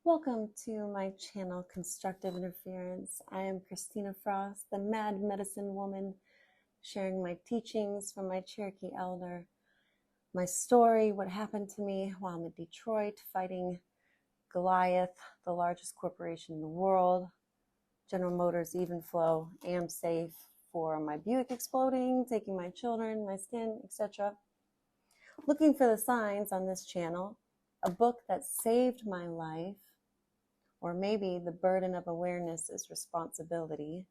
Welcome to my channel, Constructive Interference. I am Christina Frost, the Mad Medicine Woman, sharing my teachings from my Cherokee elder, my story, what happened to me while I'm in Detroit fighting Goliath, the largest corporation in the world, General Motors, EveNFlo, AMsafe for my Buick exploding, taking my children, my skin, etc. Looking for the signs on this channel, a book that saved my life, or maybe the burden of awareness is responsibility,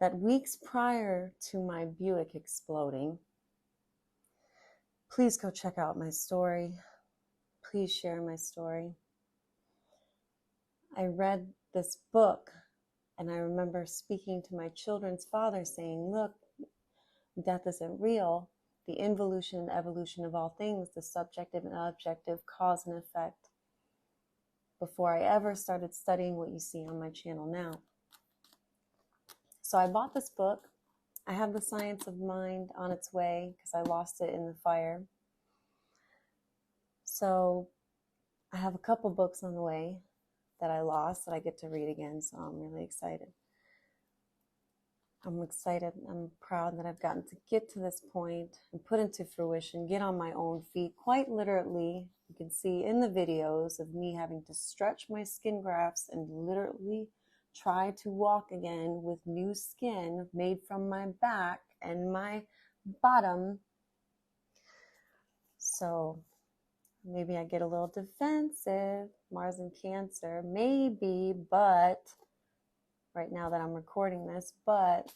that weeks prior to my Buick exploding, please go check out my story. Please share my story. I read this book and I remember speaking to my children's father saying, look, death isn't real. The involution and evolution of all things, the subjective and objective cause and effect, before I ever started studying what you see on my channel now. So I bought this book. I have the Science of Mind on its way because I lost it in the fire. So I have a couple books on the way that I lost that I get to read again, so I'm really excited. I'm excited, I'm proud that I've gotten to get to this point and put into fruition, get on my own feet, quite literally. You can see in the videos of me having to stretch my skin grafts and literally try to walk again with new skin made from my back and my bottom. So maybe I get a little defensive, Mars and Cancer, maybe, but right now that I'm recording this, but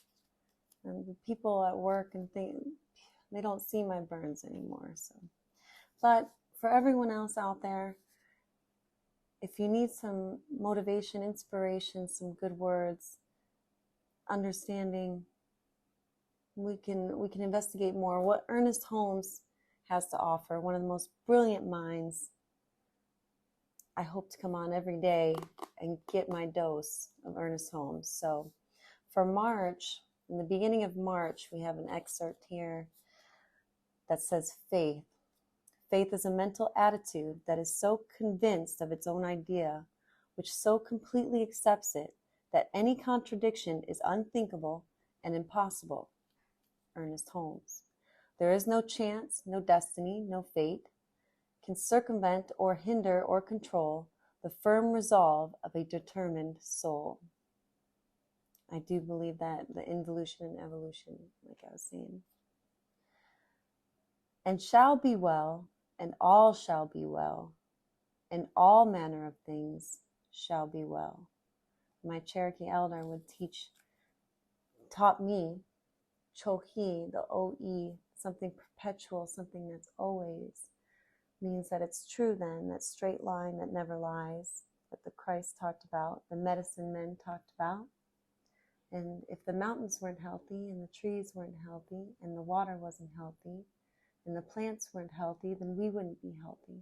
the people at work and they don't see my burns anymore. So, but for everyone else out there, if you need some motivation, inspiration, some good words, understanding, we can investigate more what Ernest Holmes has to offer. One of the most brilliant minds. I hope to come on every day and get my dose of Ernest Holmes. So for March, in the beginning of March, we have an excerpt here that says faith. Faith is a mental attitude that is so convinced of its own idea, which so completely accepts it, that any contradiction is unthinkable and impossible. Ernest Holmes. There is no chance, no destiny, no fate can circumvent or hinder or control the firm resolve of a determined soul. I do believe that, the involution and evolution, like I was saying. And shall be well, and all shall be well, and all manner of things shall be well. My Cherokee elder would taught me, Chohi, the O-E, something perpetual, something that's always, means that it's true then, that straight line that never lies, that the Christ talked about, the medicine men talked about. And if the mountains weren't healthy, and the trees weren't healthy, and the water wasn't healthy, and the plants weren't healthy, then we wouldn't be healthy.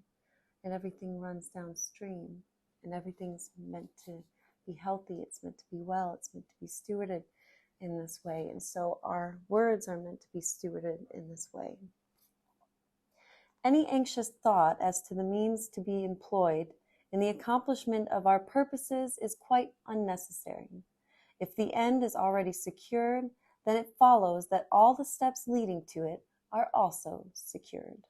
And everything runs downstream, and everything's meant to be healthy, it's meant to be well, it's meant to be stewarded in this way. And so our words are meant to be stewarded in this way. Any anxious thought as to the means to be employed in the accomplishment of our purposes is quite unnecessary. If the end is already secured, then it follows that all the steps leading to it are also secured.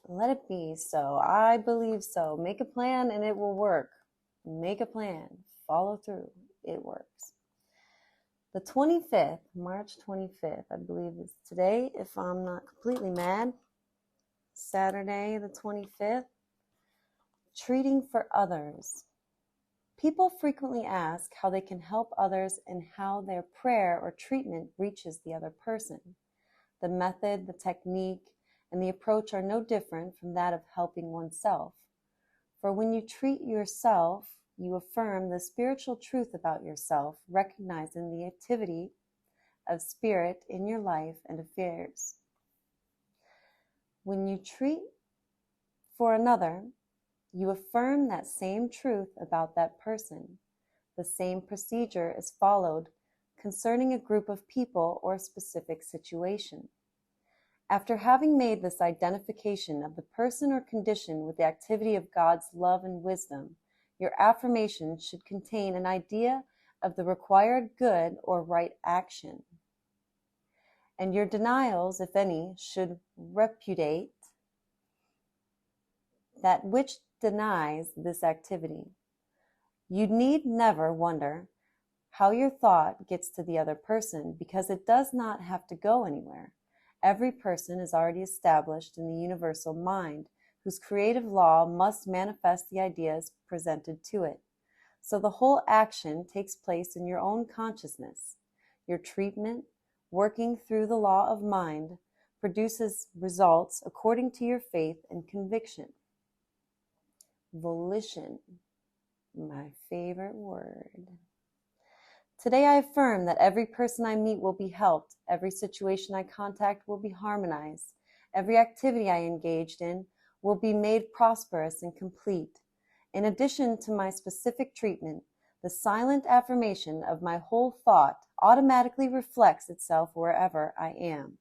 Let it be so. I believe so. Make a plan and it will work. Make a plan. Follow through. It works. The 25th, March 25th, I believe is today, if I'm not completely mad. Saturday, the 25th. Treating for others. People frequently ask how they can help others and how their prayer or treatment reaches the other person. The method, the technique, and the approach are no different from that of helping oneself. For when you treat yourself, you affirm the spiritual truth about yourself, recognizing the activity of spirit in your life and affairs. When you treat for another, you affirm that same truth about that person. The same procedure is followed concerning a group of people or a specific situation. After having made this identification of the person or condition with the activity of God's love and wisdom, your affirmation should contain an idea of the required good or right action. And your denials, if any, should repudiate that which denies this activity. You need never wonder how your thought gets to the other person, because it does not have to go anywhere. Every person is already established in the universal mind, whose creative law must manifest the ideas presented to it. So the whole action takes place in your own consciousness. Your treatment, working through the law of mind, produces results according to your faith and conviction. Volition, my favorite word. Today I affirm that every person I meet will be helped, every situation I contact will be harmonized, every activity I engaged in will be made prosperous and complete. In addition to my specific treatment, the silent affirmation of my whole thought automatically reflects itself wherever I am,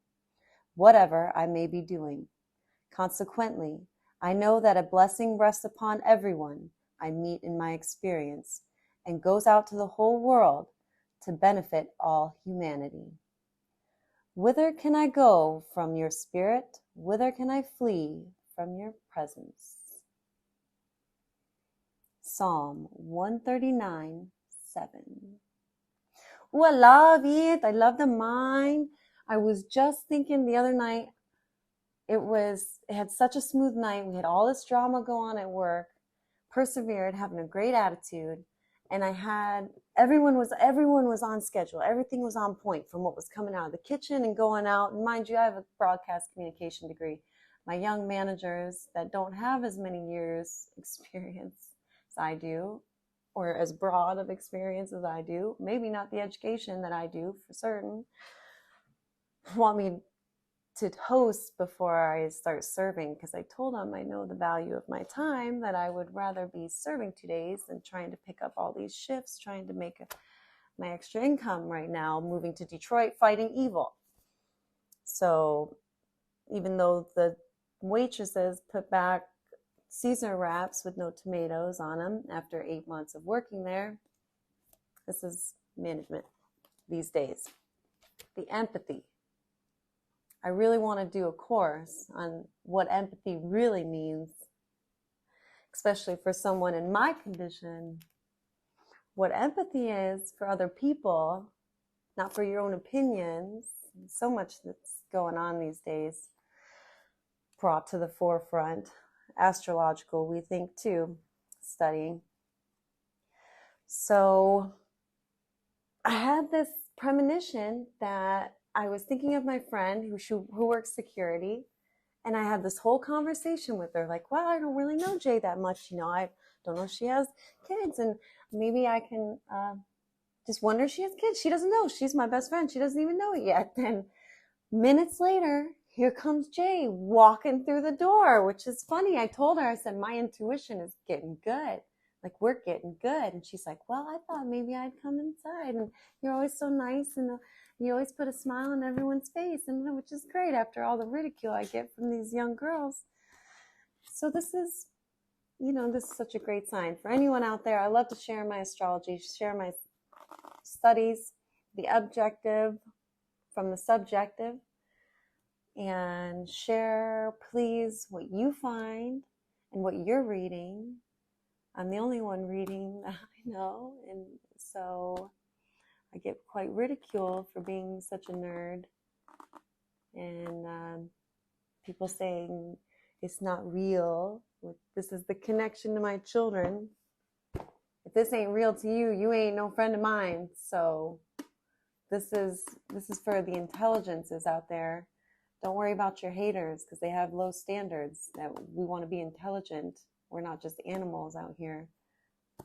whatever I may be doing. Consequently, I know that a blessing rests upon everyone I meet in my experience and goes out to the whole world to benefit all humanity. Whither can I go from your spirit? Whither can I flee from your presence? Psalm 139:7. Oh, I love it. I love the mind. I was just thinking the other night, it had such a smooth night. We had all this drama go on at work, persevered, having a great attitude. And everyone was on schedule. Everything was on point from what was coming out of the kitchen and going out. And mind you, I have a broadcast communication degree. My young managers that don't have as many years experience as I do, or as broad of experience as I do, maybe not the education that I do for certain, want me to host before I start serving, because I told them I know the value of my time, that I would rather be serving 2 days than trying to pick up all these shifts, trying to make my extra income right now, moving to Detroit, fighting evil. So even though the waitresses put back Caesar wraps with no tomatoes on them after 8 months of working there, this is management these days. The empathy. I really want to do a course on what empathy really means, especially for someone in my condition. What empathy is for other people, not for your own opinions. So much that's going on these days brought to the forefront. Astrological, we think too, studying. So I had this premonition that I was thinking of my friend who works security, and I had this whole conversation with her, like, well, I don't really know Jay that much, I don't know if she has kids, and maybe I can just wonder if she has kids. She doesn't know. She's my best friend. She doesn't even know it yet. Then minutes later, here comes Jay walking through the door, which is funny. I told her, I said, my intuition is getting good. Like, we're getting good. And she's like, well, I thought maybe I'd come inside, and you're always so nice, and you always put a smile on everyone's face, and which is great after all the ridicule I get from these young girls. So this is, this is such a great sign for anyone out there. I love to share my astrology, share my studies, the objective from the subjective, and share, please, what you find and what you're reading. I'm the only one reading that I know, and so I get quite ridiculed for being such a nerd, and people saying it's not real. This is the connection to my children. If this ain't real to you, you ain't no friend of mine. So this is for the intelligences out there. Don't worry about your haters, because they have low standards. That we want to be intelligent. We're not just animals out here.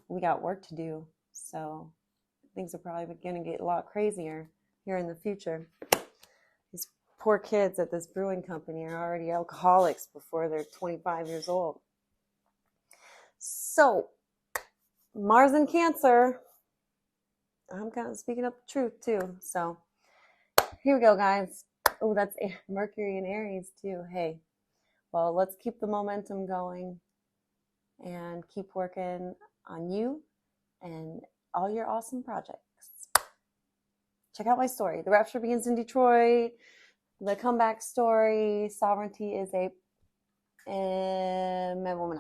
We got work to do. So things are probably going to get a lot crazier here in the future. These poor kids at this brewing company are already alcoholics before they're 25 years old. So, Mars in Cancer. I'm kind of speaking up the truth too. So, here we go, guys. Oh, that's Mercury in Aries too. Hey, well, let's keep the momentum going and keep working on you and all your awesome projects. Check out my story. The Rapture begins in Detroit. The comeback story. Sovereignty is a MadWoman.